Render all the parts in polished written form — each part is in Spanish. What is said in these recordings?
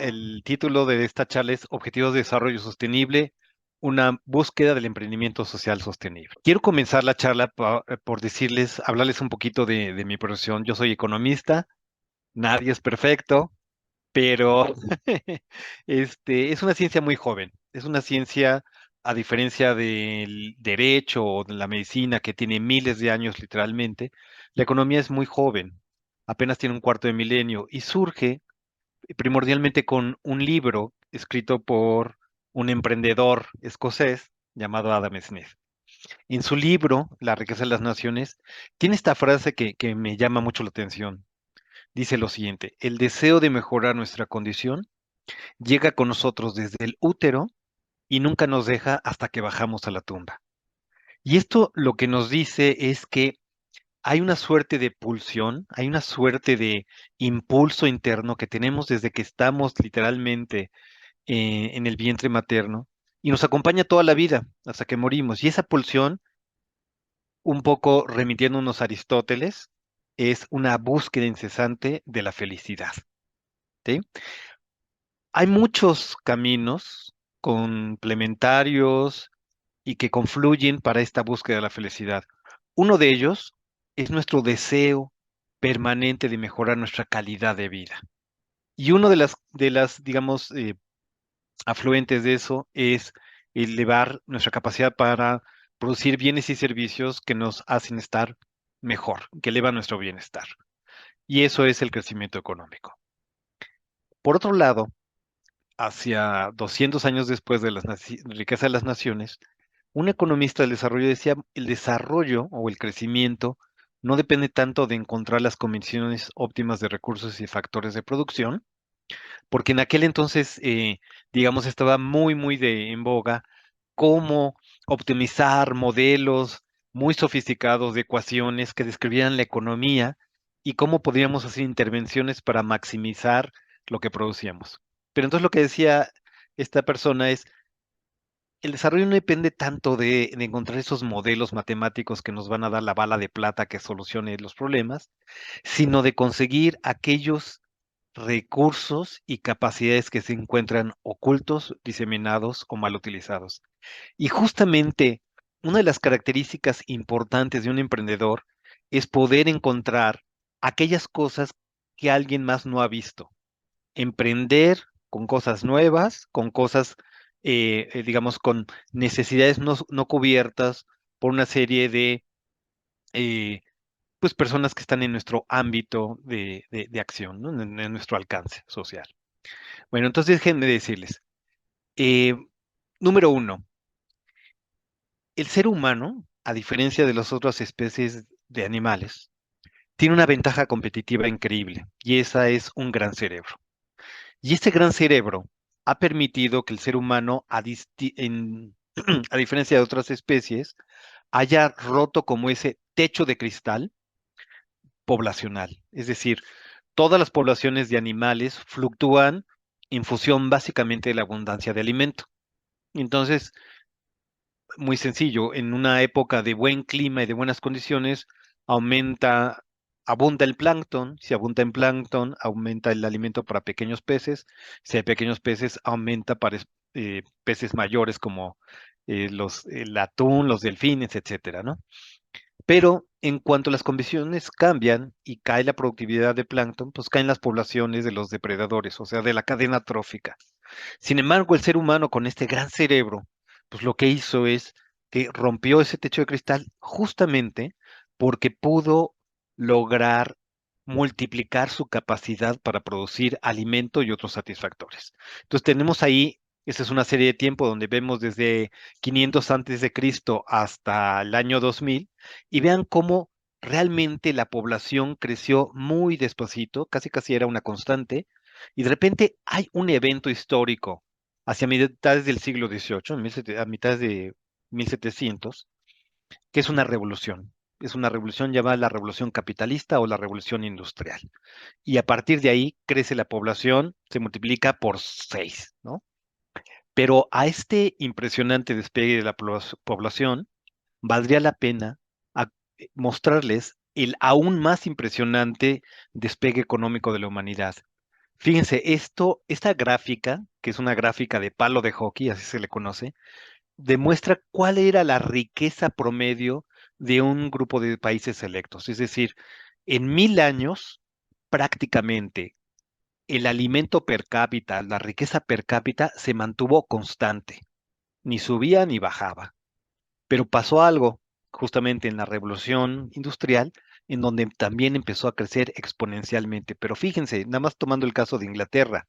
el título de esta charla es Objetivos de Desarrollo Sostenible, una búsqueda del emprendimiento social sostenible. Quiero comenzar la charla por decirles, hablarles un poquito de mi profesión. Yo soy economista, nadie es perfecto, pero es una ciencia muy joven. Es una ciencia, a diferencia del derecho o de la medicina, que tiene miles de años literalmente, la economía es muy joven, apenas tiene un cuarto de milenio y surge primordialmente con un libro escrito por un emprendedor escocés llamado Adam Smith. En su libro, La riqueza de las naciones, tiene esta frase que me llama mucho la atención. Dice lo siguiente: el deseo de mejorar nuestra condición llega con nosotros desde el útero y nunca nos deja hasta que bajamos a la tumba. Y esto lo que nos dice es que hay una suerte de pulsión, hay una suerte de impulso interno que tenemos desde que estamos literalmente en el vientre materno y nos acompaña toda la vida hasta que morimos. Y esa pulsión, un poco remitiéndonos a Aristóteles, es una búsqueda incesante de la felicidad. ¿Sí? Hay muchos caminos complementarios y que confluyen para esta búsqueda de la felicidad. Uno de ellos es nuestro deseo permanente de mejorar nuestra calidad de vida. Y uno de las digamos, afluentes de eso es elevar nuestra capacidad para producir bienes y servicios que nos hacen estar mejor, que elevan nuestro bienestar. Y eso es el crecimiento económico. Por otro lado, hacia 200 años después de la riqueza de las naciones, un economista del desarrollo decía, el desarrollo o el crecimiento no depende tanto de encontrar las condiciones óptimas de recursos y factores de producción, porque en aquel entonces, digamos, estaba muy en boga cómo optimizar modelos muy sofisticados de ecuaciones que describían la economía y cómo podríamos hacer intervenciones para maximizar lo que producíamos. Pero entonces lo que decía esta persona es, el desarrollo no depende tanto de encontrar esos modelos matemáticos que nos van a dar la bala de plata que solucione los problemas, sino de conseguir aquellos recursos y capacidades que se encuentran ocultos, diseminados o mal utilizados. Y justamente una de las características importantes de un emprendedor es poder encontrar aquellas cosas que alguien más no ha visto. Emprender con cosas nuevas, con cosas, digamos, con necesidades no cubiertas por una serie de eh, pues personas que están en nuestro ámbito de acción, ¿no? En nuestro alcance social. Bueno, entonces déjenme decirles, eh, número uno, el ser humano, a diferencia de las otras especies de animales, tiene una ventaja competitiva increíble y esa es un gran cerebro. Y este gran cerebro ha permitido que el ser humano, a diferencia de otras especies, haya roto como ese techo de cristal poblacional. Es decir, todas las poblaciones de animales fluctúan en función básicamente de la abundancia de alimento. Entonces, muy sencillo, en una época de buen clima y de buenas condiciones, abunda el plancton. Si abunda en plancton, aumenta el alimento para pequeños peces. Si hay pequeños peces, aumenta para peces mayores como el atún, los delfines, etcétera, ¿no? Pero en cuanto las condiciones cambian y cae la productividad de plancton, pues caen las poblaciones de los depredadores, o sea, de la cadena trófica. Sin embargo, el ser humano con este gran cerebro, pues lo que hizo es que rompió ese techo de cristal justamente porque pudo lograr multiplicar su capacidad para producir alimento y otros satisfactores. Entonces tenemos ahí, esa es una serie de tiempo donde vemos desde 500 antes de Cristo hasta el año 2000 y vean cómo realmente la población creció muy despacito, casi era una constante, y de repente hay un evento histórico hacia mitades del siglo XVIII, a mitades de 1700, que es una revolución. Es una revolución llamada la revolución capitalista o la revolución industrial. Y a partir de ahí crece la población, se multiplica por 6, ¿no? Pero a este impresionante despegue de la población, valdría la pena mostrarles el aún más impresionante despegue económico de la humanidad. Fíjense, esta gráfica, que es una gráfica de palo de hockey, así se le conoce, demuestra cuál era la riqueza promedio de un grupo de países selectos. Es decir, en 1000 años, prácticamente el alimento per cápita, la riqueza per cápita se mantuvo constante, ni subía ni bajaba. Pero pasó algo justamente en la revolución industrial, en donde también empezó a crecer exponencialmente. Pero fíjense, nada más tomando el caso de Inglaterra,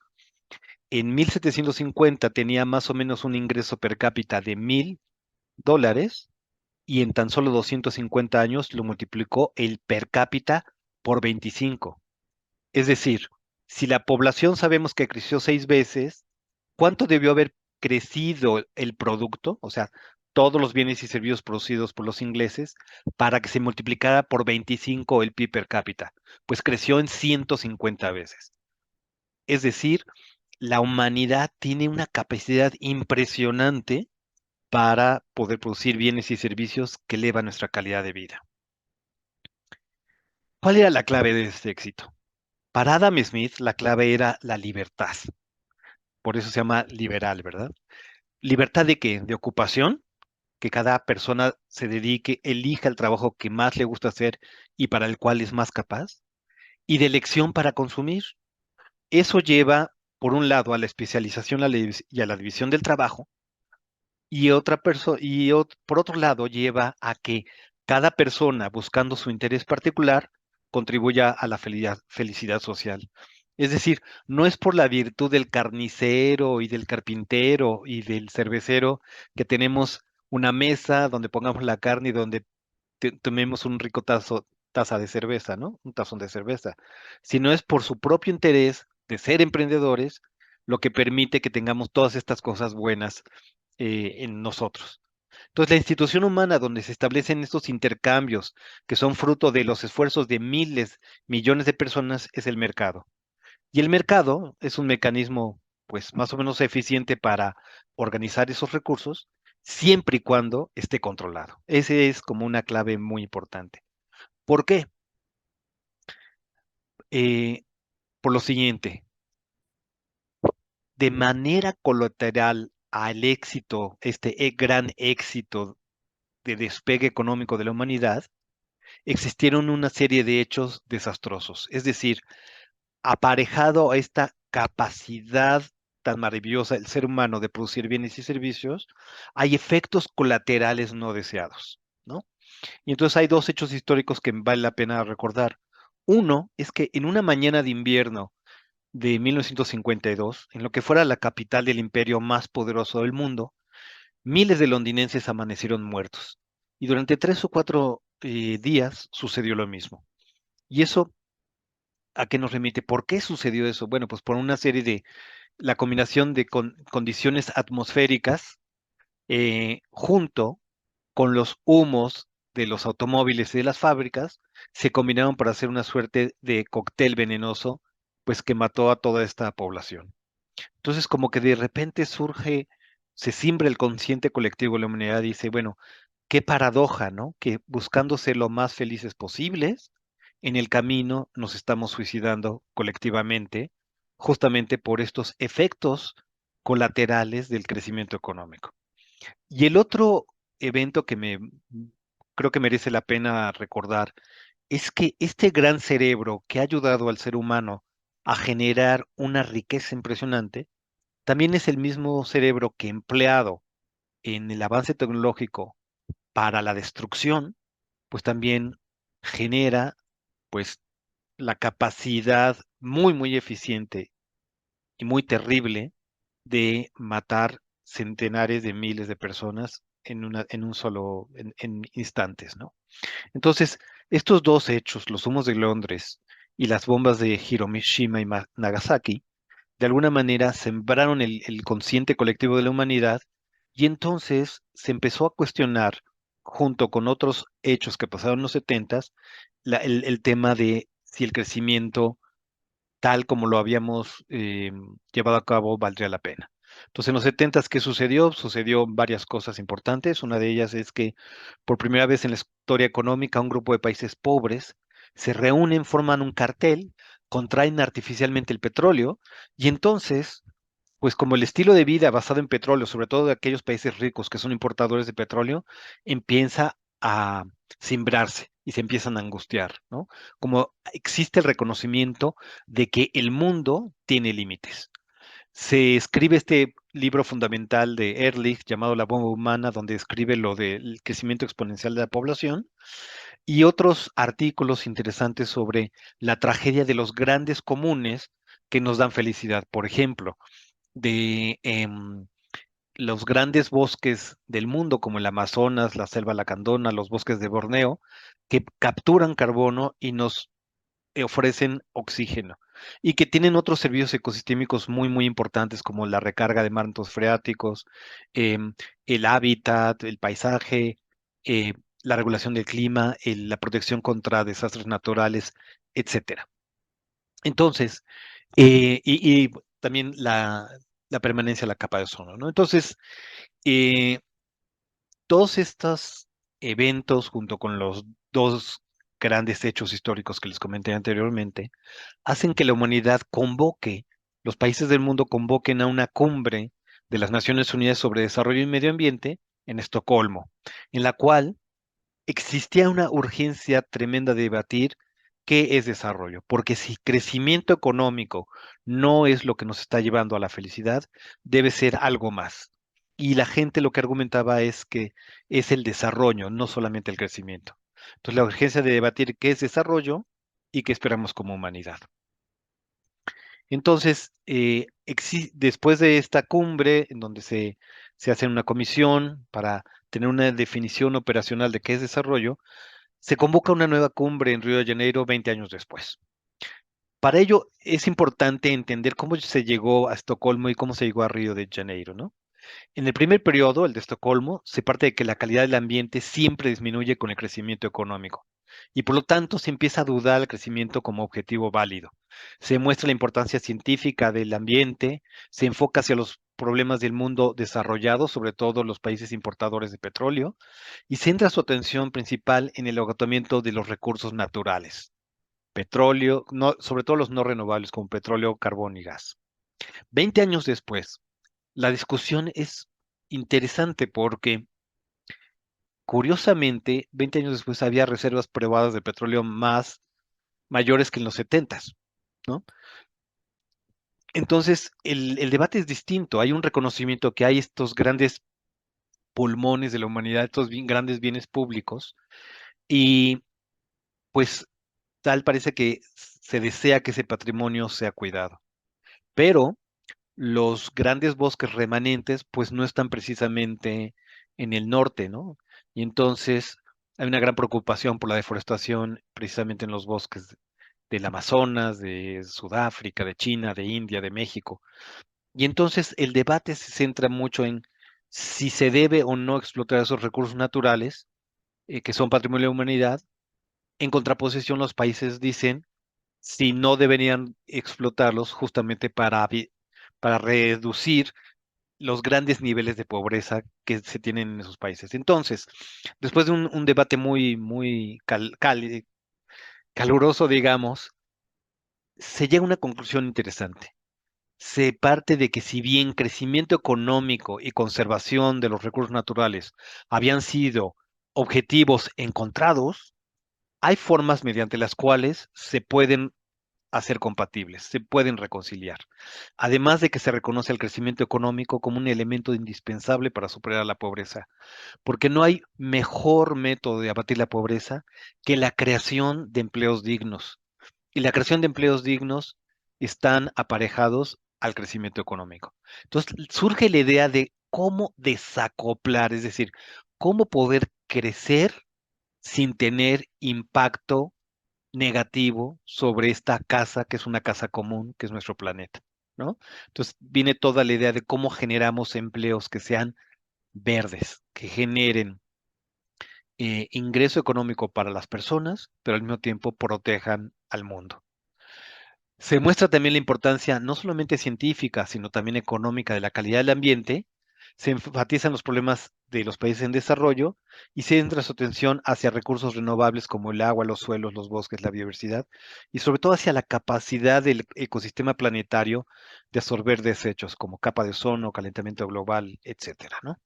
en 1750 tenía más o menos un ingreso per cápita de $1000 y en tan solo 250 años lo multiplicó el per cápita por 25. Es decir, si la población sabemos que creció 6 veces, ¿cuánto debió haber crecido el producto? O sea, todos los bienes y servicios producidos por los ingleses para que se multiplicara por 25 el PIB per cápita. Pues creció en 150 veces. Es decir, la humanidad tiene una capacidad impresionante para poder producir bienes y servicios que elevan nuestra calidad de vida. ¿Cuál era la clave de este éxito? Para Adam Smith, la clave era la libertad. Por eso se llama liberal, ¿verdad? ¿Libertad de qué? De ocupación, que cada persona se dedique, elija el trabajo que más le gusta hacer y para el cual es más capaz, y de elección para consumir. Eso lleva, por un lado, a la especialización y a la división del trabajo, y por otro lado lleva a que cada persona, buscando su interés particular, contribuya a la felicidad social. Es decir, no es por la virtud del carnicero y del carpintero y del cervecero que tenemos una mesa donde pongamos la carne y donde tomemos un rico taza de cerveza, ¿no? Un tazón de cerveza, sino es por su propio interés de ser emprendedores lo que permite que tengamos todas estas cosas buenas en nosotros. Entonces, la institución humana donde se establecen estos intercambios que son fruto de los esfuerzos de miles, millones de personas es el mercado. Y el mercado es un mecanismo, pues, más o menos eficiente para organizar esos recursos, siempre y cuando esté controlado. Ese es como una clave muy importante. ¿Por qué? Eh, por lo siguiente, de manera colateral al éxito, este gran éxito de despegue económico de la humanidad, existieron una serie de hechos desastrosos. Es decir, aparejado a esta capacidad tan maravillosa del ser humano de producir bienes y servicios, hay efectos colaterales no deseados, ¿no? Y entonces hay dos hechos históricos que vale la pena recordar. Uno es que en una mañana de invierno de 1952, en lo que fuera la capital del imperio más poderoso del mundo, miles de londinenses amanecieron muertos. Y durante 3 o 4 días sucedió lo mismo. ¿Y eso a qué nos remite? ¿Por qué sucedió eso? Bueno, pues por una serie de, la combinación de condiciones atmosféricas junto con los humos de los automóviles y de las fábricas, se combinaron para hacer una suerte de cóctel venenoso, pues que mató a toda esta población. Entonces, como que de repente se siembra el consciente colectivo de la humanidad y dice, bueno, qué paradoja, ¿no? Que buscando ser lo más felices posibles, en el camino nos estamos suicidando colectivamente, justamente por estos efectos colaterales del crecimiento económico. Y el otro evento que creo que merece la pena recordar es que este gran cerebro que ha ayudado al ser humano a generar una riqueza impresionante, también es el mismo cerebro que empleado en el avance tecnológico para la destrucción, pues también genera pues la capacidad muy, muy eficiente y muy terrible de matar centenares de miles de personas en instantes, ¿no? Entonces, estos dos hechos, los humos de Londres y las bombas de Hiroshima y Nagasaki, de alguna manera sembraron el consciente colectivo de la humanidad y entonces se empezó a cuestionar, junto con otros hechos que pasaron en los setentas, el tema de si el crecimiento tal como lo habíamos llevado a cabo valdría la pena. Entonces, en los setentas, ¿qué sucedió? Sucedió varias cosas importantes. Una de ellas es que por primera vez en la historia económica, un grupo de países pobres se reúnen, forman un cartel contraen artificialmente el petróleo y entonces, pues como el estilo de vida basado en petróleo, sobre todo de aquellos países ricos que son importadores de petróleo, empieza a cimbrarse y se empiezan a angustiar, ¿no? Como existe el reconocimiento de que el mundo tiene límites. Se escribe este libro fundamental de Ehrlich llamado La bomba humana, donde escribe lo del crecimiento exponencial de la población y otros artículos interesantes sobre la tragedia de los grandes comunes que nos dan felicidad. Por ejemplo, de los grandes bosques del mundo, como el Amazonas, la selva lacandona, los bosques de Borneo, que capturan carbono y nos ofrecen oxígeno y que tienen otros servicios ecosistémicos muy, muy importantes como la recarga de mantos freáticos, em, el hábitat, el paisaje, eh, la regulación del clima, la protección contra desastres naturales, etcétera. Entonces, y también la permanencia de la capa de ozono, ¿no? Entonces, eh, todos estos eventos, junto con los dos grandes hechos históricos que les comenté anteriormente, hacen que la humanidad convoque, los países del mundo convoquen a una cumbre de las Naciones Unidas sobre Desarrollo y Medio Ambiente en Estocolmo, en la cual existía una urgencia tremenda de debatir qué es desarrollo, porque si crecimiento económico no es lo que nos está llevando a la felicidad, debe ser algo más. Y la gente lo que argumentaba es que es el desarrollo, no solamente el crecimiento. Entonces, la urgencia de debatir qué es desarrollo y qué esperamos como humanidad. Entonces, después de esta cumbre, en donde se hace una comisión para tener una definición operacional de qué es desarrollo, se convoca una nueva cumbre en Río de Janeiro 20 años después. Para ello es importante entender cómo se llegó a Estocolmo y cómo se llegó a Río de Janeiro, ¿no? En el primer periodo, el de Estocolmo, se parte de que la calidad del ambiente siempre disminuye con el crecimiento económico y por lo tanto se empieza a dudar el crecimiento como objetivo válido. Se muestra la importancia científica del ambiente, se enfoca hacia los problemas del mundo desarrollado, sobre todo los países importadores de petróleo, y centra su atención principal en el agotamiento de los recursos naturales, petróleo, sobre todo los no renovables como petróleo, carbón y gas. 20 años después, la discusión es interesante porque, curiosamente, 20 años después había reservas probadas de petróleo más mayores que en los 70, ¿no? Entonces, el debate es distinto. Hay un reconocimiento que hay estos grandes pulmones de la humanidad, estos grandes bienes públicos, y pues tal parece que se desea que ese patrimonio sea cuidado. Pero los grandes bosques remanentes pues no están precisamente en el norte, ¿no? Y entonces hay una gran preocupación por la deforestación precisamente en los bosques del Amazonas, de Sudáfrica, de China, de India, de México. Y entonces el debate se centra mucho en si se debe o no explotar esos recursos naturales, que son patrimonio de la humanidad. En contraposición, los países dicen si no deberían explotarlos justamente para reducir los grandes niveles de pobreza que se tienen en esos países. Entonces, después de un debate muy, muy caluroso, digamos, se llega a una conclusión interesante. Se parte de que si bien crecimiento económico y conservación de los recursos naturales habían sido objetivos encontrados, hay formas mediante las cuales se pueden hacer compatibles, se pueden reconciliar. Además de que se reconoce el crecimiento económico como un elemento indispensable para superar la pobreza, porque no hay mejor método de abatir la pobreza que la creación de empleos dignos. Y la creación de empleos dignos están aparejados al crecimiento económico. Entonces surge la idea de cómo desacoplar, es decir, cómo poder crecer sin tener impacto negativo sobre esta casa, que es una casa común, que es nuestro planeta, ¿no? Entonces viene toda la idea de cómo generamos empleos que sean verdes, que generen ingreso económico para las personas, pero al mismo tiempo protejan al mundo. Se muestra también la importancia no solamente científica, sino también económica de la calidad del ambiente, se enfatizan los problemas de los países en desarrollo y se centra su atención hacia recursos renovables como el agua, los suelos, los bosques, la biodiversidad y sobre todo hacia la capacidad del ecosistema planetario de absorber desechos como capa de ozono, calentamiento global, etcétera, ¿no?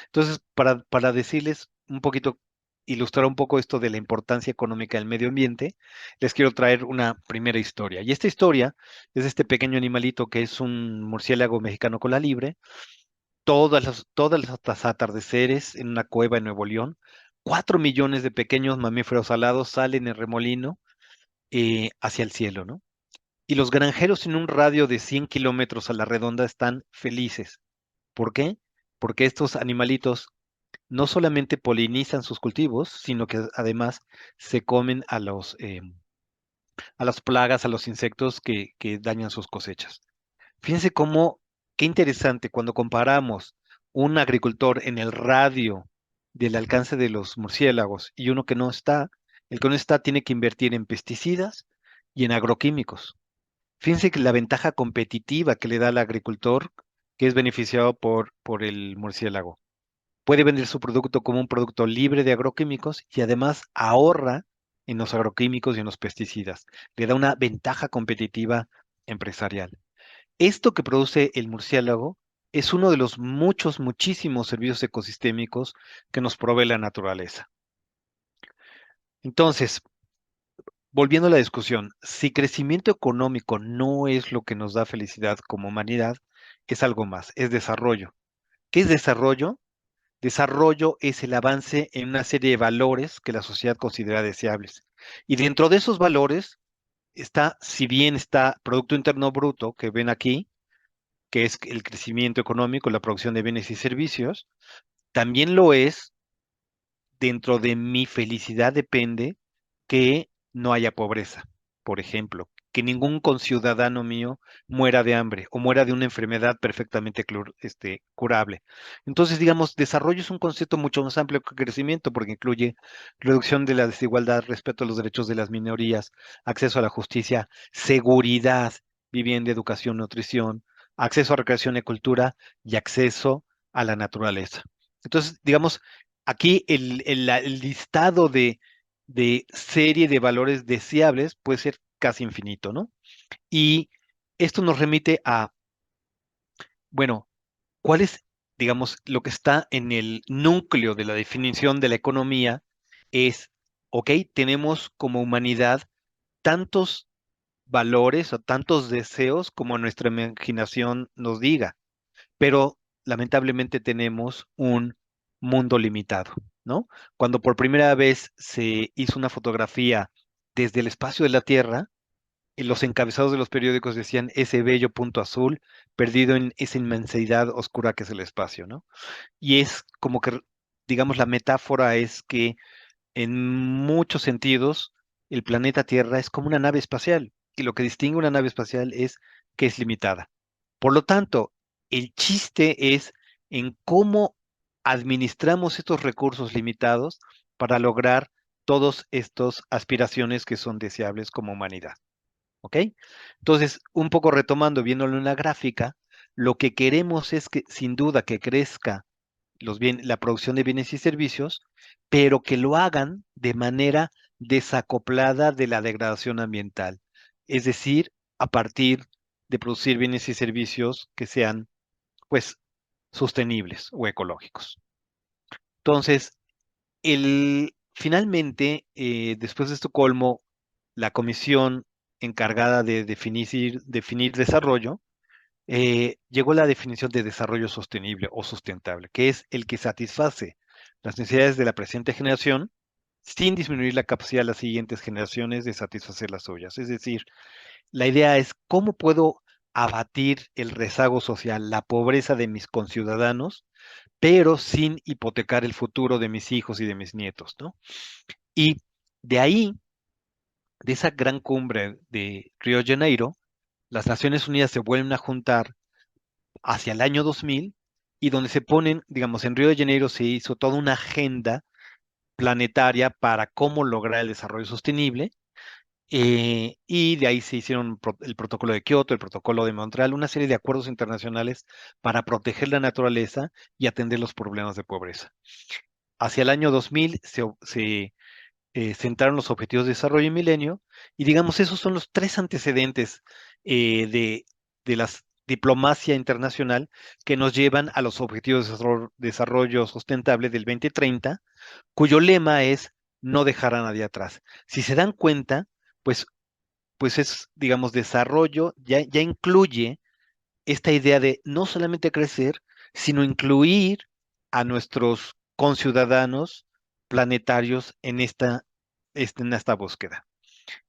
Entonces, para decirles un poquito, ilustrar un poco esto de la importancia económica del medio ambiente, les quiero traer una primera historia. Y esta historia es de este pequeño animalito que es un murciélago mexicano cola libre, todas las atardeceres en una cueva en Nuevo León, 4 millones de pequeños mamíferos alados salen en remolino hacia el cielo, ¿no? Y los granjeros en un radio de 100 kilómetros a la redonda están felices. ¿Por qué? Porque estos animalitos no solamente polinizan sus cultivos, sino que además se comen a las plagas, a los insectos que dañan sus cosechas. Fíjense cómo, qué interesante, cuando comparamos un agricultor en el radio del alcance de los murciélagos y uno que no está, el que no está tiene que invertir en pesticidas y en agroquímicos. Fíjense que la ventaja competitiva que le da al agricultor, que es beneficiado por el murciélago. Puede vender su producto como un producto libre de agroquímicos y además ahorra en los agroquímicos y en los pesticidas. Le da una ventaja competitiva empresarial. Esto que produce el murciélago es uno de los muchísimos servicios ecosistémicos que nos provee la naturaleza. Entonces, volviendo a la discusión, si crecimiento económico no es lo que nos da felicidad como humanidad, es algo más, es desarrollo. ¿Qué es desarrollo? Desarrollo es el avance en una serie de valores que la sociedad considera deseables. Y dentro de esos valores está, si bien está Producto Interno Bruto, que ven aquí, que es el crecimiento económico, la producción de bienes y servicios, también lo es dentro de mi felicidad depende que no haya pobreza, por ejemplo, que ningún conciudadano mío muera de hambre o muera de una enfermedad perfectamente curable. Entonces, digamos, desarrollo es un concepto mucho más amplio que crecimiento porque incluye reducción de la desigualdad, respeto a los derechos de las minorías, acceso a la justicia, seguridad, vivienda, educación, nutrición, acceso a recreación y cultura y acceso a la naturaleza. Entonces, digamos, aquí el listado de serie de valores deseables puede ser casi infinito, ¿no? Y esto nos remite a, bueno, ¿cuál es, digamos, lo que está en el núcleo de la definición de la economía? Es, ok, tenemos como humanidad tantos valores o tantos deseos como nuestra imaginación nos diga, pero lamentablemente tenemos un mundo limitado, ¿no? Cuando por primera vez se hizo una fotografía desde el espacio de la Tierra, los encabezados de los periódicos decían ese bello punto azul perdido en esa inmensidad oscura que es el espacio, ¿no? Y es como que, digamos, la metáfora es que en muchos sentidos el planeta Tierra es como una nave espacial y lo que distingue una nave espacial es que es limitada. Por lo tanto, el chiste es en cómo administramos estos recursos limitados para lograr todas estas aspiraciones que son deseables como humanidad. ¿Ok? Entonces, un poco retomando, viéndolo en la gráfica, lo que queremos es que sin duda que crezca la producción de bienes y servicios, pero que lo hagan de manera desacoplada de la degradación ambiental. Es decir, a partir de producir bienes y servicios que sean, pues, sostenibles o ecológicos. Entonces, finalmente, después de Estocolmo, la comisión encargada de definir desarrollo, llegó la definición de desarrollo sostenible o sustentable, que es el que satisface las necesidades de la presente generación sin disminuir la capacidad de las siguientes generaciones de satisfacer las suyas. Es decir, la idea es cómo puedo abatir el rezago social, la pobreza de mis conciudadanos, pero sin hipotecar el futuro de mis hijos y de mis nietos, ¿no? Y de ahí, de esa gran cumbre de Río de Janeiro, las Naciones Unidas se vuelven a juntar hacia el año 2000 y donde se ponen, digamos, en Río de Janeiro se hizo toda una agenda planetaria para cómo lograr el desarrollo sostenible Y de ahí se hicieron el protocolo de Kioto, el protocolo de Montreal, una serie de acuerdos internacionales para proteger la naturaleza y atender los problemas de pobreza. Hacia el año 2000 se centraron los objetivos de desarrollo y milenio, y digamos, esos son los tres antecedentes de la diplomacia internacional que nos llevan a los objetivos de desarrollo sustentable del 2030, cuyo lema es no dejar a nadie atrás. Si se dan cuenta, pues, pues es, digamos, desarrollo, ya incluye esta idea de no solamente crecer, sino incluir a nuestros conciudadanos planetarios en esta búsqueda.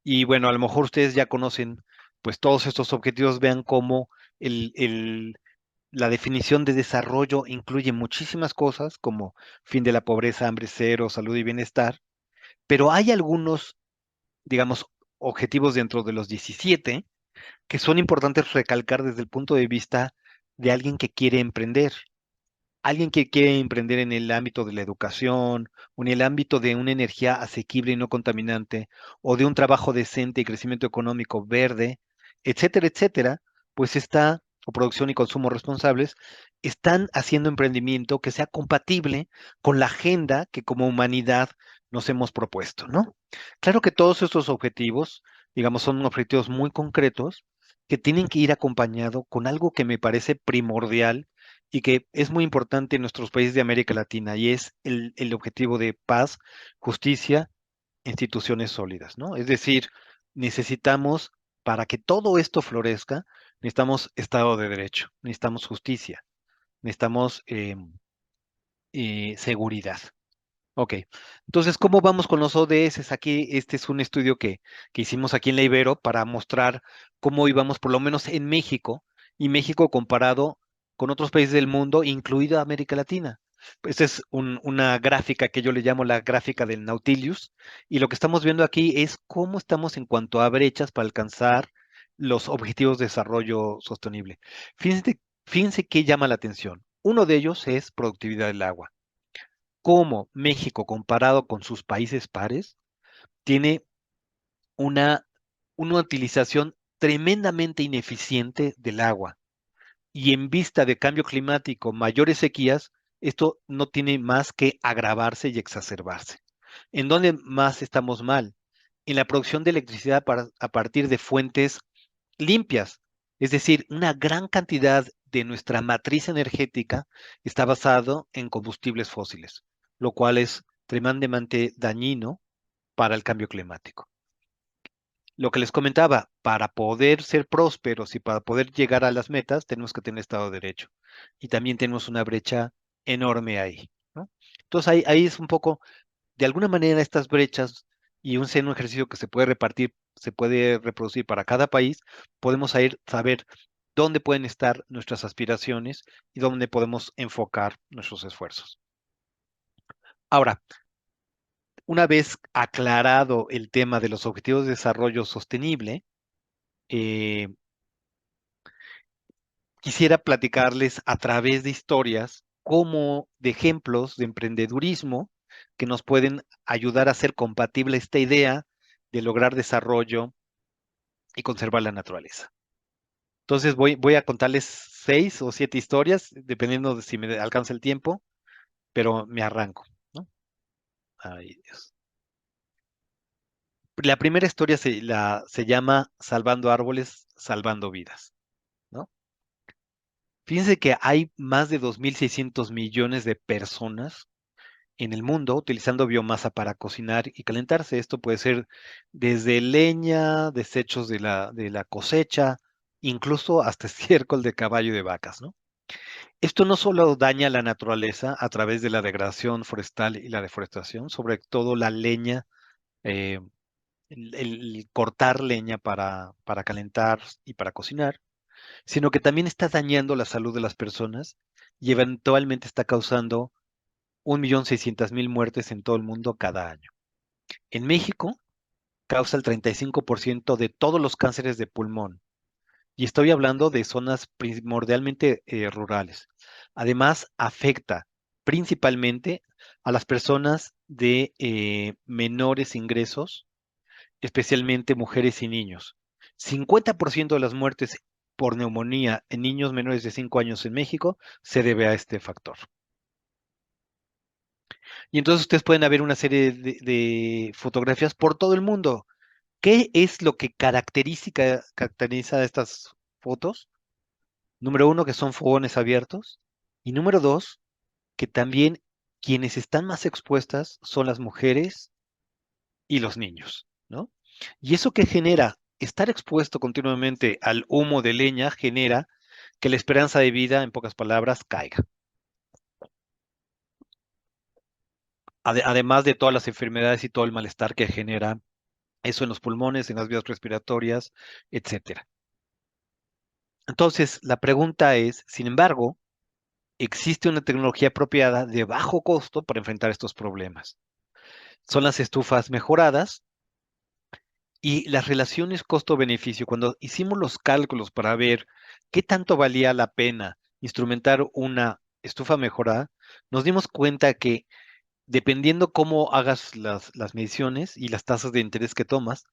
Y bueno, a lo mejor ustedes ya conocen pues todos estos objetivos, vean cómo el, el- la definición de desarrollo incluye muchísimas cosas como fin de la pobreza, hambre cero, salud y bienestar, pero hay algunos, digamos, objetivos dentro de los 17 que son importantes recalcar desde el punto de vista de alguien que quiere emprender. Alguien que quiere emprender en el ámbito de la educación o en el ámbito de una energía asequible y no contaminante o de un trabajo decente y crecimiento económico verde, etcétera, etcétera, pues está, o producción y consumo responsables, están haciendo emprendimiento que sea compatible con la agenda que como humanidad nos hemos propuesto, ¿no? Claro que todos estos objetivos, digamos, son objetivos muy concretos que tienen que ir acompañado con algo que me parece primordial y que es muy importante en nuestros países de América Latina, y es el objetivo de paz, justicia, instituciones sólidas, ¿no? Es decir, necesitamos, para que todo esto florezca, necesitamos Estado de Derecho, necesitamos justicia, necesitamos seguridad. Ok, entonces, ¿cómo vamos con los ODS? Aquí, este es un estudio que hicimos aquí en la Ibero para mostrar cómo íbamos, por lo menos en México, y México comparado con otros países del mundo, incluida América Latina. Esta es una gráfica que yo le llamo la gráfica del Nautilus, y lo que estamos viendo aquí es cómo estamos en cuanto a brechas para alcanzar los objetivos de desarrollo sostenible. Fíjense qué llama la atención. Uno de ellos es productividad del agua. Cómo México, comparado con sus países pares, tiene una, una utilización tremendamente ineficiente del agua. Y en vista de cambio climático, mayores sequías, esto no tiene más que agravarse y exacerbarse. ¿En dónde más estamos mal? En la producción de electricidad a partir de fuentes limpias. Es decir, una gran cantidad de nuestra matriz energética está basado en combustibles fósiles, lo cual es tremendamente dañino para el cambio climático. Lo que les comentaba, para poder ser prósperos y para poder llegar a las metas, tenemos que tener Estado de Derecho. Y también tenemos una brecha enorme ahí, ¿no? Entonces ahí es un poco, de alguna manera, estas brechas y un seno ejercicio que se puede repartir, se puede reproducir para cada país, podemos saber dónde pueden estar nuestras aspiraciones y dónde podemos enfocar nuestros esfuerzos. Ahora, una vez aclarado el tema de los objetivos de desarrollo sostenible, eh, quisiera platicarles a través de historias como de ejemplos de emprendedurismo que nos pueden ayudar a hacer compatible esta idea de lograr desarrollo y conservar la naturaleza. Entonces voy a contarles 6 o 7 historias, dependiendo de si me alcanza el tiempo, pero me arranco, ¿no? Ay, Dios. La primera historia se llama Salvando árboles, salvando vidas, ¿no? Fíjense que hay más de 2.600 millones de personas en el mundo utilizando biomasa para cocinar y calentarse. Esto puede ser desde leña, desechos de la cosecha, incluso hasta estiércol de caballo y de vacas, ¿no? Esto no solo daña la naturaleza a través de la degradación forestal y la deforestación, sobre todo la leña, eh, el cortar leña para calentar y para cocinar, sino que también está dañando la salud de las personas y eventualmente está causando 1.600.000 muertes en todo el mundo cada año. En México causa el 35% de todos los cánceres de pulmón, y estoy hablando de zonas primordialmente rurales. Además, afecta principalmente a las personas de menores ingresos especialmente mujeres y niños. 50% de las muertes por neumonía en niños menores de 5 años en México se debe a este factor. Y entonces ustedes pueden ver una serie de fotografías por todo el mundo. ¿Qué es lo que caracteriza estas fotos? Número uno, que son fogones abiertos. Y número dos, que también quienes están más expuestas son las mujeres y los niños, ¿no? Y eso que genera, estar expuesto continuamente al humo de leña genera que la esperanza de vida, en pocas palabras, caiga. Además de todas las enfermedades y todo el malestar que genera eso en los pulmones, en las vías respiratorias, etcétera. Entonces, la pregunta es, sin embargo, ¿existe una tecnología apropiada de bajo costo para enfrentar estos problemas? Son las estufas mejoradas y las relaciones costo-beneficio. Cuando hicimos los cálculos para ver qué tanto valía la pena instrumentar una estufa mejorada, nos dimos cuenta que dependiendo cómo hagas las mediciones y las tasas de interés que tomas,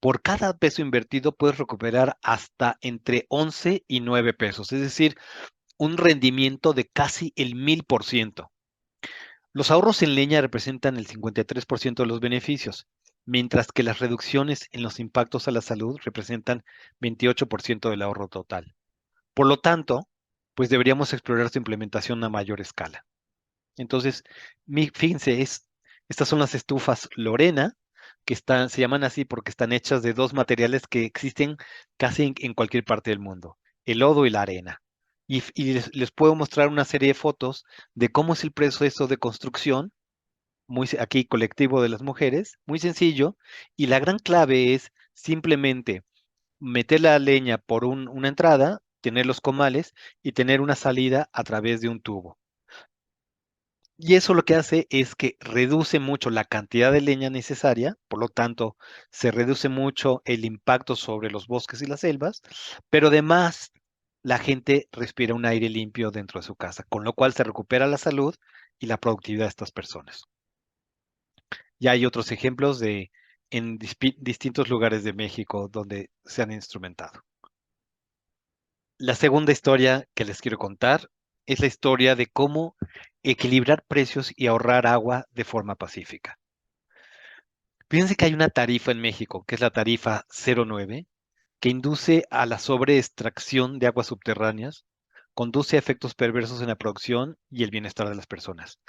por cada peso invertido puedes recuperar hasta entre 11 y 9 pesos, es decir, un rendimiento de casi el 1000%. Los ahorros en leña representan el 53% de los beneficios, mientras que las reducciones en los impactos a la salud representan 28% del ahorro total. Por lo tanto, pues deberíamos explorar su implementación a mayor escala. Entonces, fíjense, estas son las estufas Lorena, que se llaman así porque están hechas de dos materiales que existen casi en cualquier parte del mundo, el lodo y la arena. Y les puedo mostrar una serie de fotos de cómo es el proceso de construcción, aquí colectivo de las mujeres, muy sencillo, y la gran clave es simplemente meter la leña por una entrada, tener los comales y tener una salida a través de un tubo. Y eso lo que hace es que reduce mucho la cantidad de leña necesaria, por lo tanto, se reduce mucho el impacto sobre los bosques y las selvas, pero además la gente respira un aire limpio dentro de su casa, con lo cual se recupera la salud y la productividad de estas personas. Ya hay otros ejemplos en distintos lugares de México donde se han instrumentado. La segunda historia que les quiero contar es la historia de cómo equilibrar precios y ahorrar agua de forma pacífica. Fíjense que hay una tarifa en México, que es la tarifa 09, que induce a la sobreextracción de aguas subterráneas, conduce a efectos perversos en la producción y el bienestar de las personas.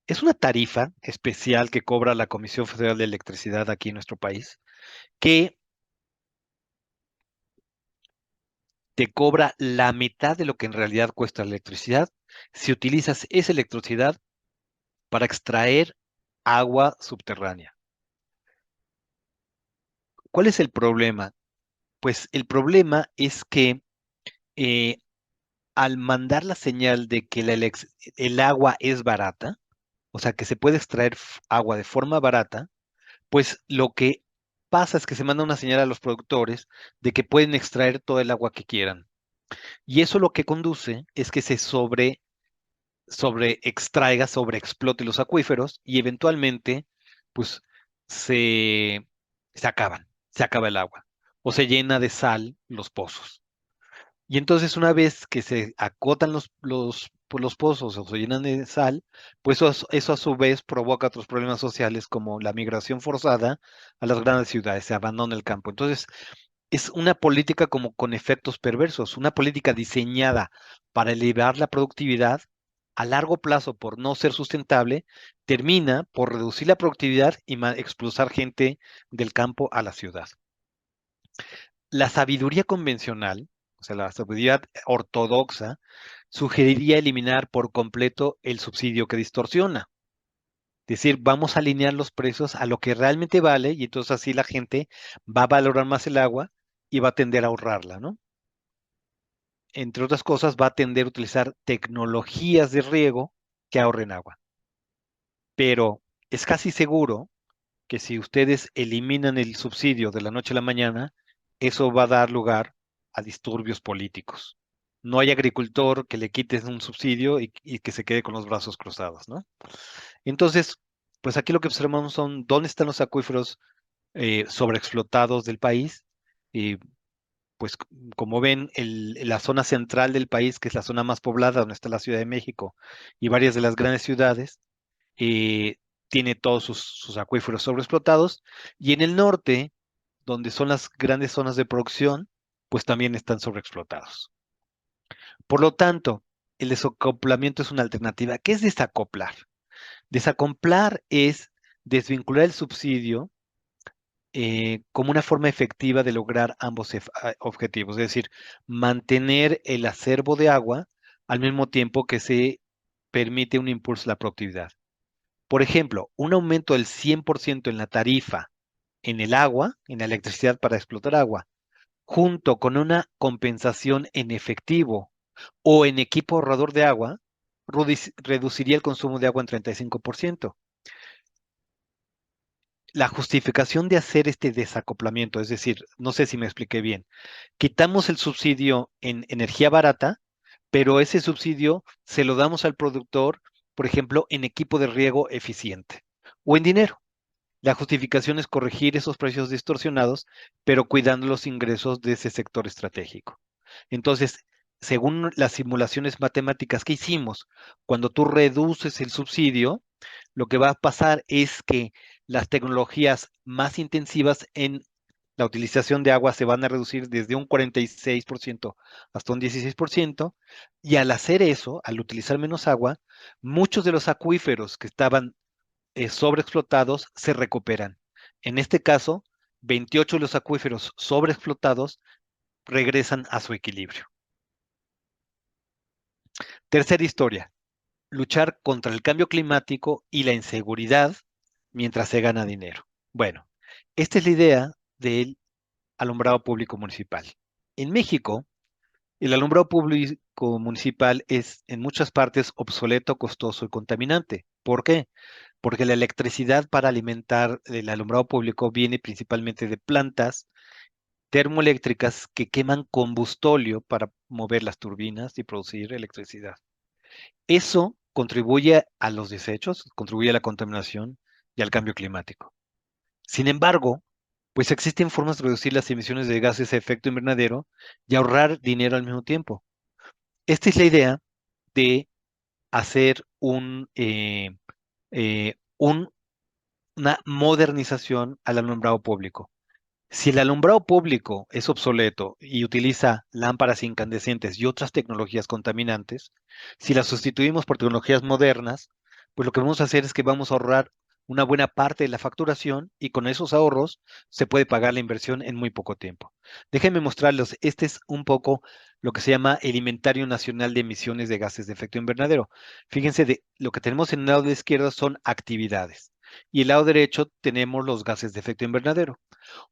Es una tarifa especial que cobra la Comisión Federal de Electricidad aquí en nuestro país, que te cobra la mitad de lo que en realidad cuesta la electricidad si utilizas esa electricidad para extraer agua subterránea. ¿Cuál es el problema? Pues el problema es que eh, al mandar la señal de que el agua es barata, o sea, que se puede extraer agua de forma barata, pues lo que pasa es que se manda una señal a los productores de que pueden extraer todo el agua que quieran. Y eso lo que conduce es que se sobreexplote los acuíferos y eventualmente, pues, se acaban, se acaba el agua o se llena de sal los pozos. Y entonces una vez que se acotan los pozos o se llenan de sal, pues eso a su vez provoca otros problemas sociales como la migración forzada a las grandes ciudades, se abandona el campo. Entonces, es una política como con efectos perversos, una política diseñada para elevar la productividad a largo plazo por no ser sustentable, termina por reducir la productividad y expulsar gente del campo a la ciudad. La sabiduría convencional, o sea, la sabiduría ortodoxa, sugeriría eliminar por completo el subsidio que distorsiona. Es decir, vamos a alinear los precios a lo que realmente vale y entonces así la gente va a valorar más el agua y va a tender a ahorrarla, ¿no? Entre otras cosas, va a tender a utilizar tecnologías de riego que ahorren agua. Pero es casi seguro que si ustedes eliminan el subsidio de la noche a la mañana, eso va a dar lugar a disturbios políticos. No hay agricultor que le quites un subsidio y que se quede con los brazos cruzados, ¿no? Entonces, pues aquí lo que observamos son dónde están los acuíferos sobreexplotados del país. Y pues como ven, la zona central del país, que es la zona más poblada, donde está la Ciudad de México y varias de las grandes ciudades, eh, tiene todos sus acuíferos sobreexplotados. Y en el norte, donde son las grandes zonas de producción, pues también están sobreexplotados. Por lo tanto, el desacoplamiento es una alternativa. ¿Qué es desacoplar? Desacoplar es desvincular el subsidio como una forma efectiva de lograr ambos objetivos, es decir, mantener el acervo de agua al mismo tiempo que se permite un impulso a la productividad. Por ejemplo, un aumento del 100% en la tarifa en el agua, en la electricidad para explotar agua, junto con una compensación en efectivo o en equipo ahorrador de agua, reduciría el consumo de agua en 35%. La justificación de hacer este desacoplamiento, es decir, no sé si me expliqué bien, quitamos el subsidio en energía barata, pero ese subsidio se lo damos al productor, por ejemplo, en equipo de riego eficiente o en dinero. La justificación es corregir esos precios distorsionados, pero cuidando los ingresos de ese sector estratégico. Entonces, según las simulaciones matemáticas que hicimos, cuando tú reduces el subsidio, lo que va a pasar es que las tecnologías más intensivas en la utilización de agua se van a reducir desde un 46% hasta un 16%, y al hacer eso, al utilizar menos agua, muchos de los acuíferos que estaban sobreexplotados se recuperan. En este caso, 28 de los acuíferos sobreexplotados regresan a su equilibrio. Tercera historia, luchar contra el cambio climático y la inseguridad mientras se gana dinero. Bueno, esta es la idea del alumbrado público municipal. En México, el alumbrado público municipal es en muchas partes obsoleto, costoso y contaminante. ¿Por qué? Porque la electricidad para alimentar el alumbrado público viene principalmente de plantas termoeléctricas que queman combustóleo para mover las turbinas y producir electricidad. Eso contribuye a los desechos, contribuye a la contaminación y al cambio climático. Sin embargo, pues existen formas de reducir las emisiones de gases de efecto invernadero y ahorrar dinero al mismo tiempo. Esta es la idea de hacer una modernización al alumbrado público. Si el alumbrado público es obsoleto y utiliza lámparas incandescentes y otras tecnologías contaminantes, si las sustituimos por tecnologías modernas, pues lo que vamos a hacer es que vamos a ahorrar una buena parte de la facturación, y con esos ahorros se puede pagar la inversión en muy poco tiempo. Déjenme mostrarles, este es un poco lo que se llama el Inventario Nacional de Emisiones de Gases de Efecto Invernadero. Fíjense, lo que tenemos en el lado de la izquierda son actividades y el lado derecho tenemos los gases de efecto invernadero.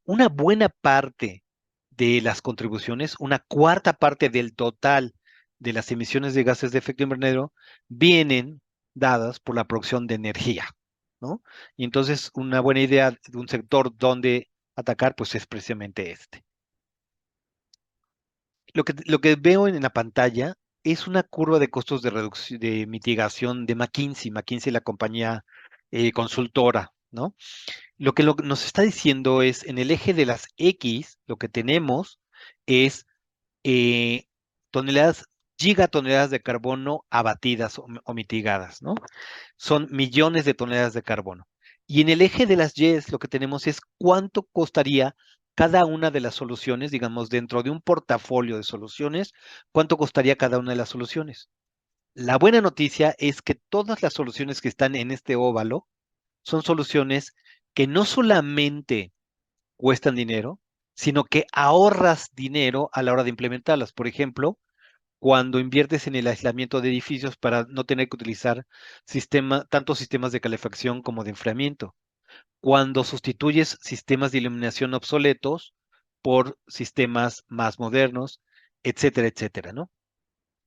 Una buena parte de las contribuciones, una cuarta parte del total de las emisiones de gases de efecto invernadero, vienen dadas por la producción de energía, ¿no? Y entonces una buena idea de un sector donde atacar, pues es precisamente este. Lo que veo en la pantalla es una curva de costos de reducción, de mitigación de McKinsey. McKinsey, la compañía consultora, ¿no? Lo que nos está diciendo es, en el eje de las X, lo que tenemos es eh, toneladas, gigatoneladas de carbono abatidas o mitigadas, ¿no? Son millones de toneladas de carbono. Y en el eje de las Y, lo que tenemos es cuánto costaría cada una de las soluciones, digamos, dentro de un portafolio de soluciones, cuánto costaría cada una de las soluciones. La buena noticia es que todas las soluciones que están en este óvalo son soluciones que no solamente cuestan dinero, sino que ahorras dinero a la hora de implementarlas. Por ejemplo, cuando inviertes en el aislamiento de edificios para no tener que utilizar tantos sistemas de calefacción como de enfriamiento. Cuando sustituyes sistemas de iluminación obsoletos por sistemas más modernos, etcétera, etcétera, ¿no?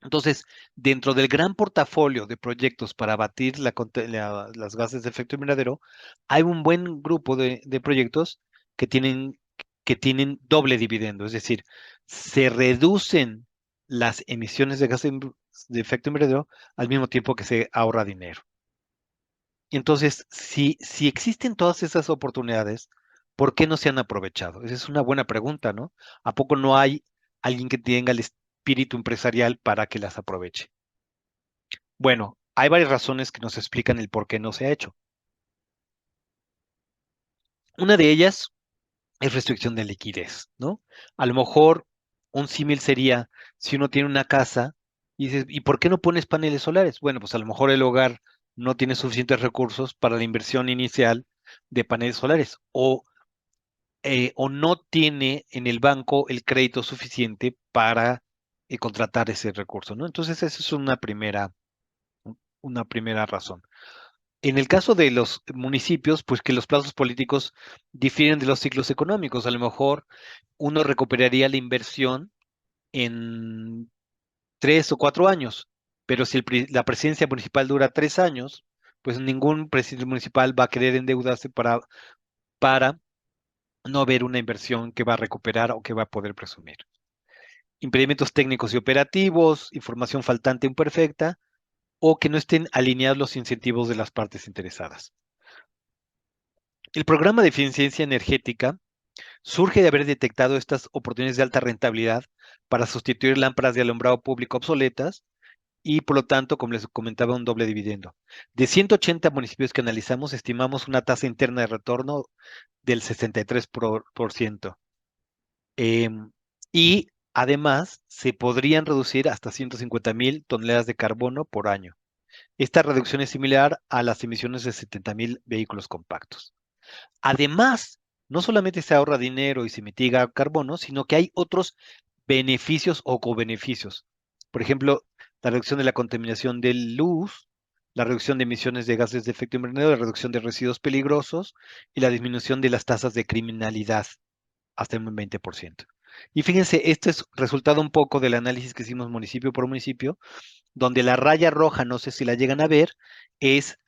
Entonces, dentro del gran portafolio de proyectos para abatir las gases de efecto invernadero, hay un buen grupo de proyectos que tienen doble dividendo, es decir, se reducen las emisiones de gases de efecto invernadero al mismo tiempo que se ahorra dinero. Entonces, si existen todas esas oportunidades, ¿Por qué no se han aprovechado? Esa es una buena pregunta, ¿no? ¿A poco no hay alguien que tenga el espíritu empresarial para que las aproveche? Bueno, hay varias razones que nos explican el por qué no se ha hecho. Una de ellas es restricción de liquidez, ¿no? A lo mejor un símil sería si uno tiene una casa y dices, ¿y por qué no pones paneles solares? Bueno, pues a lo mejor el hogar no tiene suficientes recursos para la inversión inicial de paneles solares o no tiene en el banco el crédito suficiente para contratar ese recurso, ¿no? Entonces, esa es una primera razón. En el caso de los municipios, pues que los plazos políticos difieren de los ciclos económicos. A lo mejor uno recuperaría la inversión en 3 o 4 años, pero si la presidencia municipal dura 3 años, pues ningún presidente municipal va a querer endeudarse para no ver una inversión que va a recuperar o que va a poder presumir. Impedimentos técnicos y operativos, información faltante o imperfecta, o que no estén alineados los incentivos de las partes interesadas. El programa de eficiencia energética surge de haber detectado estas oportunidades de alta rentabilidad para sustituir lámparas de alumbrado público obsoletas y, por lo tanto, como les comentaba, un doble dividendo. De 180 municipios que analizamos, estimamos una tasa interna de retorno del 63%. Em, y además, se podrían reducir hasta 150,000 toneladas de carbono por año. Esta reducción es similar a las emisiones de 70,000 vehículos compactos. Además, no solamente se ahorra dinero y se mitiga carbono, sino que hay otros beneficios o cobeneficios. Por ejemplo, la reducción de la contaminación de luz, la reducción de emisiones de gases de efecto invernadero, la reducción de residuos peligrosos y la disminución de las tasas de criminalidad hasta un 20%. Y fíjense, esto es resultado un poco del análisis que hicimos municipio por municipio, donde la raya roja, no sé si la llegan a ver, es,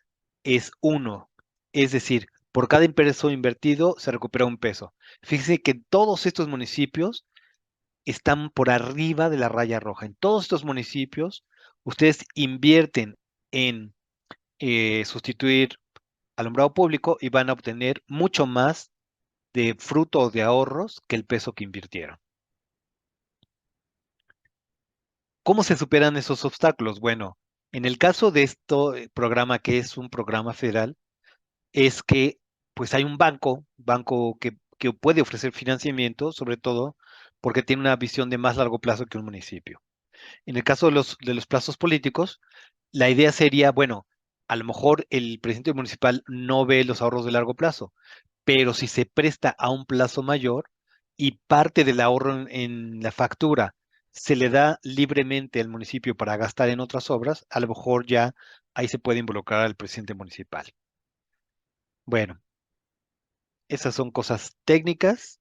es 1. Es decir, por cada peso invertido se recupera un peso. Fíjense que todos estos municipios están por arriba de la raya roja. En todos estos municipios, ustedes invierten en sustituir alumbrado público y van a obtener mucho más de fruto o de ahorros que el peso que invirtieron. ¿Cómo se superan esos obstáculos? Bueno, en el caso de este programa, que es un programa federal, es que pues hay un banco que puede ofrecer financiamiento, sobre todo porque tiene una visión de más largo plazo que un municipio. En el caso de los plazos políticos, la idea sería, bueno, a lo mejor el presidente municipal no ve los ahorros de largo plazo, pero si se presta a un plazo mayor y parte del ahorro en la factura se le da libremente al municipio para gastar en otras obras, a lo mejor ya ahí se puede involucrar al presidente municipal. Bueno, esas son cosas técnicas.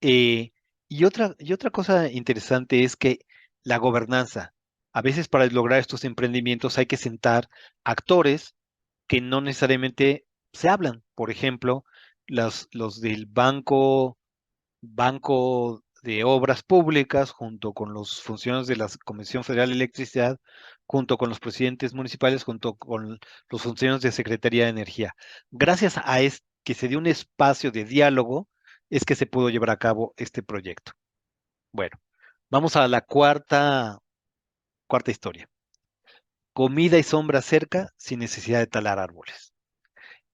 eh, y otra cosa interesante es que la gobernanza, a veces para lograr estos emprendimientos hay que sentar actores que no necesariamente se hablan. Por ejemplo, los del Banco de Obras Públicas, junto con los funcionarios de la Comisión Federal de Electricidad, junto con los presidentes municipales, junto con los funcionarios de Secretaría de Energía. Gracias a que se dio un espacio de diálogo, es que se pudo llevar a cabo este proyecto. Bueno, vamos a la cuarta historia. Comida y sombra cerca sin necesidad de talar árboles.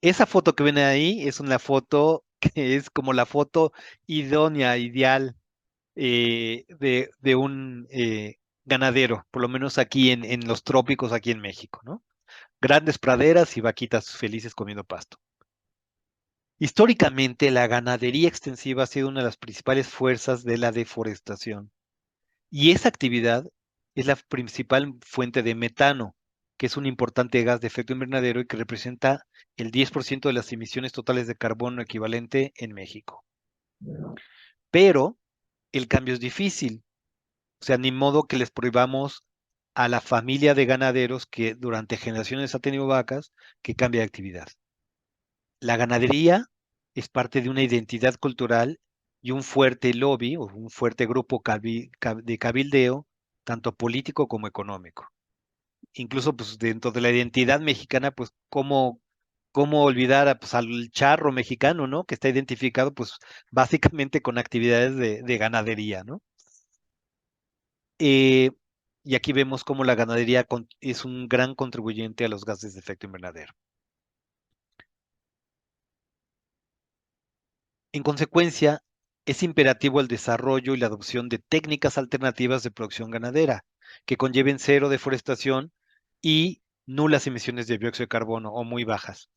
Esa foto que ven ahí es una foto que es como la foto idónea, ideal de un ganadero, por lo menos aquí en los trópicos, aquí en México, ¿no? Grandes praderas y vaquitas felices comiendo pasto. Históricamente, la ganadería extensiva ha sido una de las principales fuerzas de la deforestación y esa actividad es la principal fuente de metano, que es un importante gas de efecto invernadero y que representa el 10% de las emisiones totales de carbono equivalente en México. Pero el cambio es difícil. O sea, ni modo que les prohibamos a la familia de ganaderos que durante generaciones ha tenido vacas que cambie de actividad. La ganadería es parte de una identidad cultural y un fuerte lobby o un fuerte grupo de cabildeo, tanto político como económico. Incluso pues dentro de la identidad mexicana, pues cómo ¿Cómo olvidar pues, al charro mexicano, ¿no? Que está identificado, pues, básicamente con actividades de ganadería, ¿no? Eh, y aquí vemos cómo la ganadería es un gran contribuyente a los gases de efecto invernadero. En consecuencia, es imperativo el desarrollo y la adopción de técnicas alternativas de producción ganadera que conlleven cero deforestación y nulas emisiones de dióxido de carbono o muy bajas.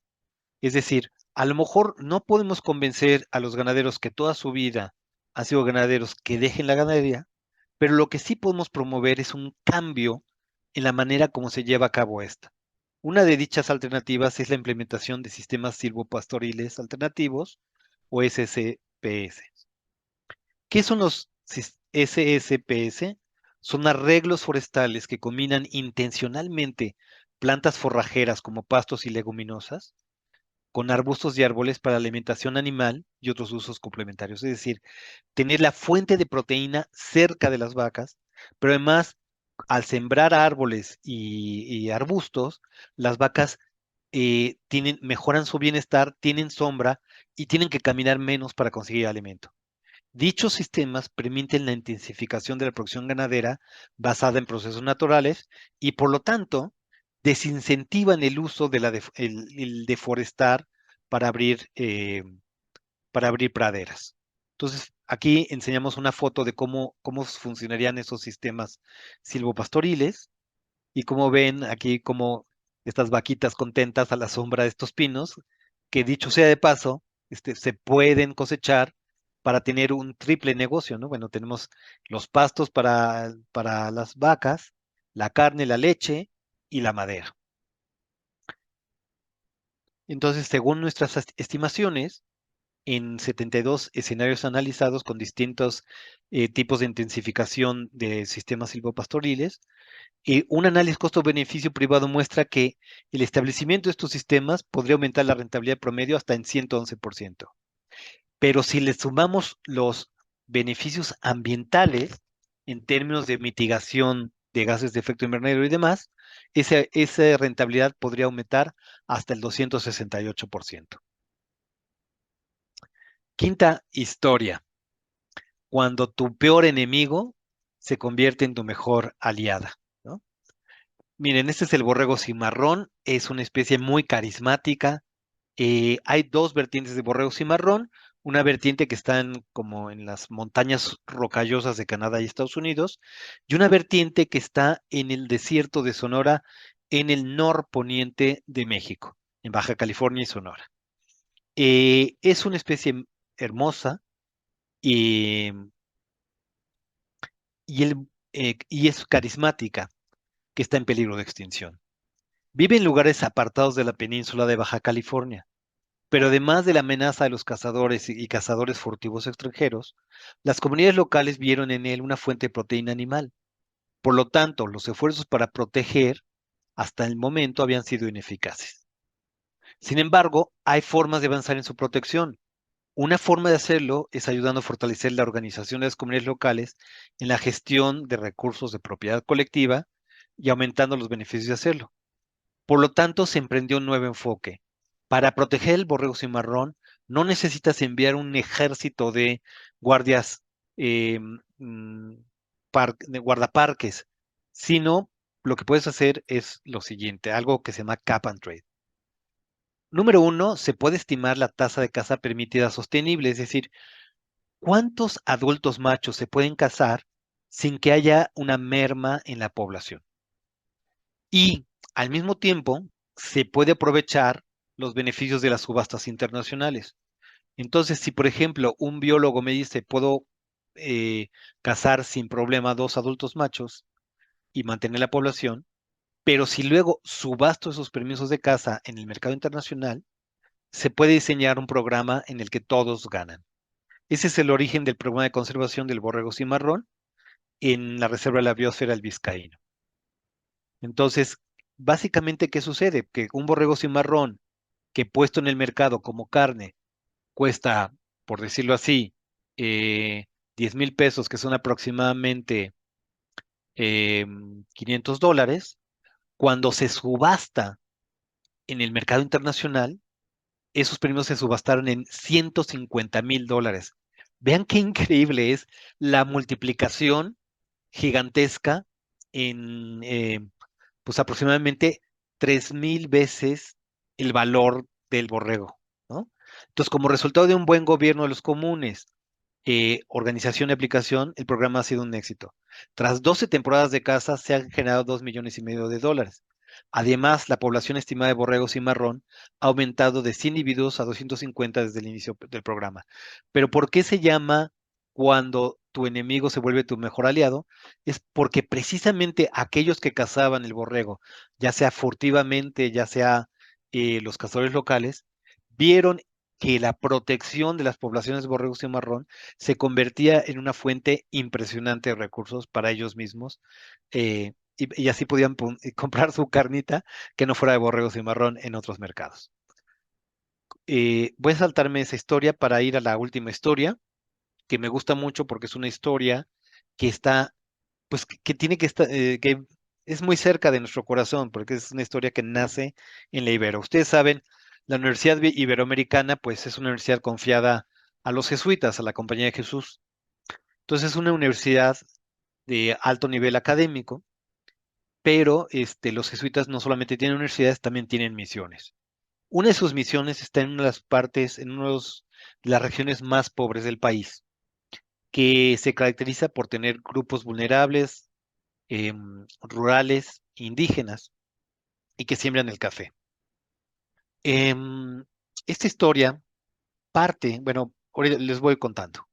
Es decir, a lo mejor no podemos convencer a los ganaderos que toda su vida han sido ganaderos que dejen la ganadería, pero lo que sí podemos promover es un cambio en la manera como se lleva a cabo esta. Una de dichas alternativas es la implementación de sistemas silvopastoriles alternativos o SSPS. ¿Qué son los SSPS? Son arreglos forestales que combinan intencionalmente plantas forrajeras como pastos y leguminosas con arbustos y árboles para alimentación animal y otros usos complementarios. Es decir, tener la fuente de proteína cerca de las vacas, pero además, al sembrar árboles y arbustos, las vacas mejoran su bienestar, tienen sombra y tienen que caminar menos para conseguir alimento. Dichos sistemas permiten la intensificación de la producción ganadera basada en procesos naturales y, por lo tanto, desincentivan el uso de el deforestar para abrir praderas. Entonces, aquí enseñamos una foto de cómo funcionarían esos sistemas silvopastoriles y como ven aquí como estas vaquitas contentas a la sombra de estos pinos, que dicho sea de paso, se pueden cosechar para tener un triple negocio, ¿no? Bueno, tenemos los pastos para las vacas, la carne, la leche y la madera. Entonces, según nuestras estimaciones, en 72 escenarios analizados con distintos tipos de intensificación de sistemas silvopastoriles, un análisis costo-beneficio privado muestra que el establecimiento de estos sistemas podría aumentar la rentabilidad promedio hasta en 111%. Pero si le sumamos los beneficios ambientales en términos de mitigación de gases de efecto invernadero y demás, esa rentabilidad podría aumentar hasta el 268%. Quinta historia: cuando tu peor enemigo se convierte en tu mejor aliada, ¿no? Miren, este es el borrego cimarrón, es una especie muy carismática. Hay dos vertientes de borrego cimarrón, una vertiente que está como en las montañas rocallosas de Canadá y Estados Unidos, y una vertiente que está en el desierto de Sonora, en el norponiente de México, en Baja California y Sonora. Es una especie hermosa y, y es carismática, que está en peligro de extinción. Vive en lugares apartados de la península de Baja California, pero además de la amenaza de los cazadores y cazadores furtivos extranjeros, las comunidades locales vieron en él una fuente de proteína animal. Por lo tanto, los esfuerzos para proteger hasta el momento habían sido ineficaces. Sin embargo, hay formas de avanzar en su protección. Una forma de hacerlo es ayudando a fortalecer la organización de las comunidades locales en la gestión de recursos de propiedad colectiva y aumentando los beneficios de hacerlo. Por lo tanto, se emprendió un nuevo enfoque. Para proteger el borrego cimarrón, no necesitas enviar un ejército de guardias, eh, mm, de guardaparques, sino lo que puedes hacer es lo siguiente, algo que se llama cap and trade. Número uno, se puede estimar la tasa de caza permitida sostenible, es decir, cuántos adultos machos se pueden cazar sin que haya una merma en la población. Y al mismo tiempo, se puede aprovechar los beneficios de las subastas internacionales. Entonces, si por ejemplo un biólogo me dice, puedo cazar sin problema dos adultos machos y mantener la población, pero si luego subasto esos permisos de caza en el mercado internacional, se puede diseñar un programa en el que todos ganan. Ese es el origen del programa de conservación del borrego cimarrón en la Reserva de la Biosfera del Vizcaíno. Entonces, básicamente, ¿qué sucede? Que un borrego cimarrón que puesto en el mercado como carne cuesta, por decirlo así, eh, 10,000 pesos, que son aproximadamente $500, cuando se subasta en el mercado internacional, esos premios se subastaron en $150,000. Vean qué increíble es la multiplicación gigantesca en pues aproximadamente 3,000 veces el valor del borrego, ¿no? Entonces, como resultado de un buen gobierno de los comunes, organización y aplicación, el programa ha sido un éxito. Tras 12 temporadas de caza, se han generado $2,500,000. Además, la población estimada de borregos y marrón ha aumentado de 100 individuos a 250 desde el inicio del programa. Pero ¿por qué se llama cuando tu enemigo se vuelve tu mejor aliado? Es porque precisamente aquellos que cazaban el borrego, ya sea furtivamente, ya sea los cazadores locales, vieron que la protección de las poblaciones de borregos y marrón se convertía en una fuente impresionante de recursos para ellos mismos, y así podían comprar su carnita que no fuera de borregos y marrón en otros mercados. Voy a saltarme esa historia para ir a la última historia, que me gusta mucho porque es una historia que está, pues que tiene que estar, que es muy cerca de nuestro corazón, porque es una historia que nace en la Ibero. Ustedes saben, la Universidad Iberoamericana, pues es una universidad confiada a los jesuitas, a la Compañía de Jesús. Entonces es una universidad de alto nivel académico, pero los jesuitas no solamente tienen universidades, también tienen misiones. Una de sus misiones está en una de las partes, en una de las regiones más pobres del país, que se caracteriza por tener grupos vulnerables, rurales, indígenas, y que siembran el café. Em, Esta historia parte, bueno, ahorita les voy contando.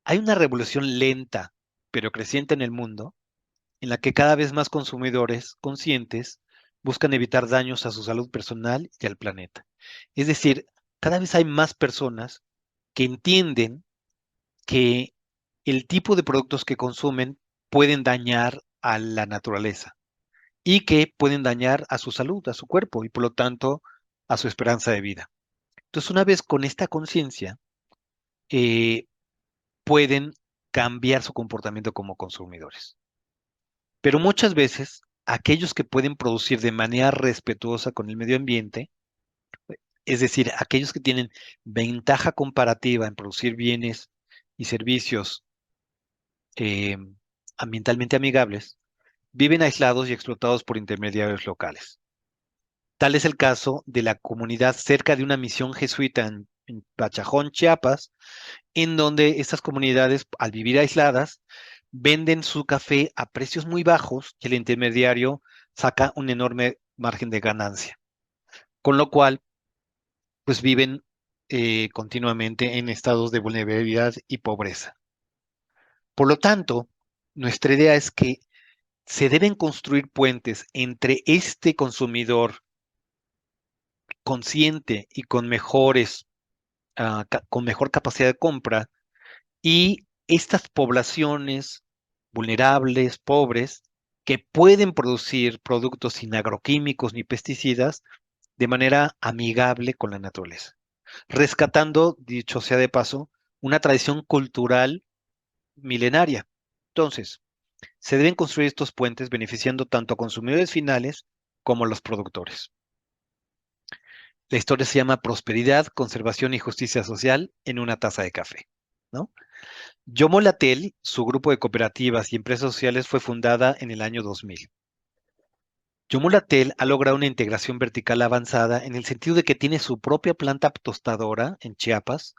Hay una revolución lenta, pero creciente en el mundo, en la que cada vez más consumidores conscientes buscan evitar daños a su salud personal y al planeta. Es decir, cada vez hay más personas que entienden que el tipo de productos que consumen pueden dañar a la naturaleza y que pueden dañar a su salud, a su cuerpo y por lo tanto a su esperanza de vida. Entonces, una vez con esta conciencia, eh, pueden cambiar su comportamiento como consumidores. Pero muchas veces, aquellos que pueden producir de manera respetuosa con el medio ambiente, es decir, aquellos que tienen ventaja comparativa en producir bienes y servicios eh, ambientalmente amigables, viven aislados y explotados por intermediarios locales. Tal es el caso de la comunidad cerca de una misión jesuita en Pachajón, Chiapas, en donde estas comunidades, al vivir aisladas, venden su café a precios muy bajos y el intermediario saca un enorme margen de ganancia, con lo cual, pues viven continuamente en estados de vulnerabilidad y pobreza. Por lo tanto, nuestra idea es que se deben construir puentes entre este consumidor consciente y con con mejor capacidad de compra y estas poblaciones vulnerables, pobres, que pueden producir productos sin agroquímicos ni pesticidas de manera amigable con la naturaleza, rescatando, dicho sea de paso, una tradición cultural milenaria. Entonces, se deben construir estos puentes beneficiando tanto a consumidores finales como a los productores. La historia se llama Prosperidad, Conservación y Justicia Social en una taza de café, ¿no? Yomolatel, su grupo de cooperativas y empresas sociales, fue fundada en el año 2000. Yomolatel ha logrado una integración vertical avanzada en el sentido de que tiene su propia planta tostadora en Chiapas,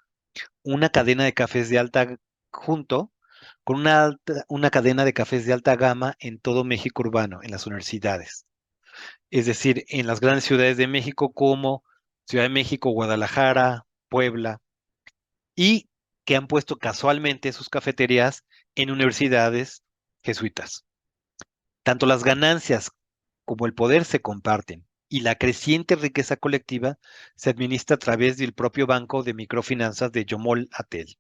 una cadena de cafés de alta junto con una cadena de cafés de alta gama en todo México urbano, en las universidades. Es decir, en las grandes ciudades de México como Ciudad de México, Guadalajara, Puebla, y que han puesto casualmente sus cafeterías en universidades jesuitas. Tanto las ganancias como el poder se comparten y la creciente riqueza colectiva se administra a través del propio banco de microfinanzas de Yomol Atel.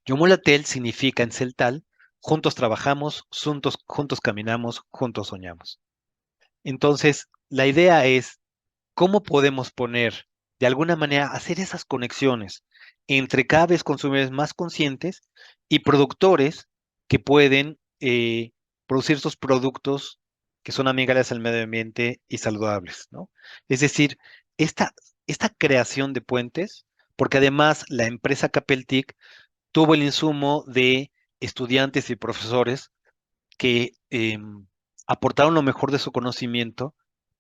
Yomol Atel significa en celtal, juntos trabajamos, juntos caminamos, juntos soñamos. Entonces, la idea es cómo podemos poner, de alguna manera, hacer esas conexiones entre cada vez consumidores más conscientes y productores que pueden producir estos productos que son amigables al medio ambiente y saludables, ¿no? Es decir, esta esta creación de puentes, porque además la empresa Capeltic tuvo el insumo de estudiantes y profesores que aportaron lo mejor de su conocimiento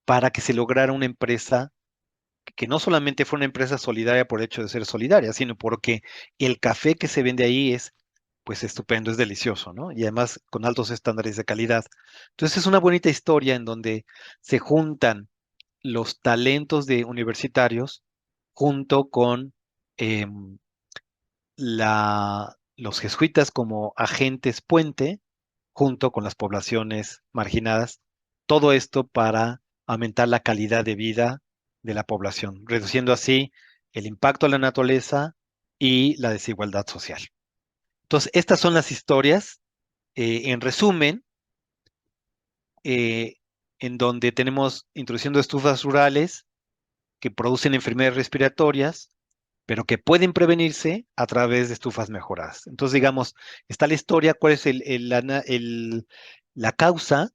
para que se lograra una empresa que no solamente fue una empresa solidaria por el hecho de ser solidaria, sino porque el café que se vende ahí es pues estupendo, es delicioso, ¿no? Y además con altos estándares de calidad. Entonces es una bonita historia en donde se juntan los talentos de universitarios junto con em, los jesuitas como agentes puente, junto con las poblaciones marginadas, todo esto para aumentar la calidad de vida de la población, reduciendo así el impacto a la naturaleza y la desigualdad social. Entonces, estas son las historias, en resumen, eh, en donde tenemos introduciendo estufas rurales que producen enfermedades respiratorias, pero que pueden prevenirse a través de estufas mejoradas. Entonces, digamos, está la historia, cuál es la causa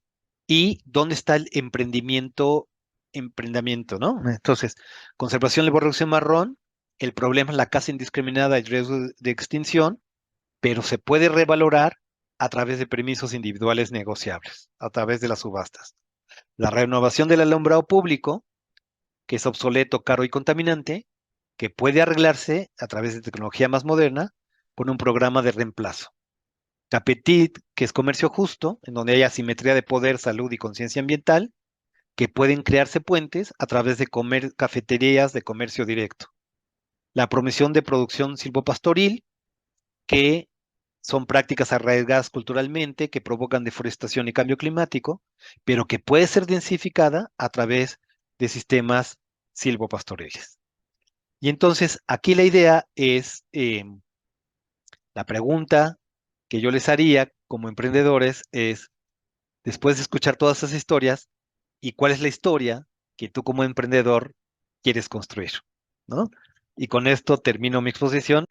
y dónde está el emprendimiento, ¿no? Entonces, conservación de reproducción marrón, el problema es la caza indiscriminada y riesgo de extinción, pero se puede revalorar a través de permisos individuales negociables, a través de las subastas. La renovación del alumbrado público, que es obsoleto, caro y contaminante, que puede arreglarse a través de tecnología más moderna con un programa de reemplazo. Capetit, que es comercio justo, en donde hay asimetría de poder, salud y conciencia ambiental, que pueden crearse puentes a través de cafeterías de comercio directo. La promoción de producción silvopastoril, que son prácticas arraigadas culturalmente, que provocan deforestación y cambio climático, pero que puede ser densificada a través de sistemas silvopastoriles. Y entonces aquí la idea es, la pregunta que yo les haría como emprendedores es, después de escuchar todas esas historias, ¿y cuál es la historia que tú como emprendedor quieres construir? ¿No? Y con esto termino mi exposición.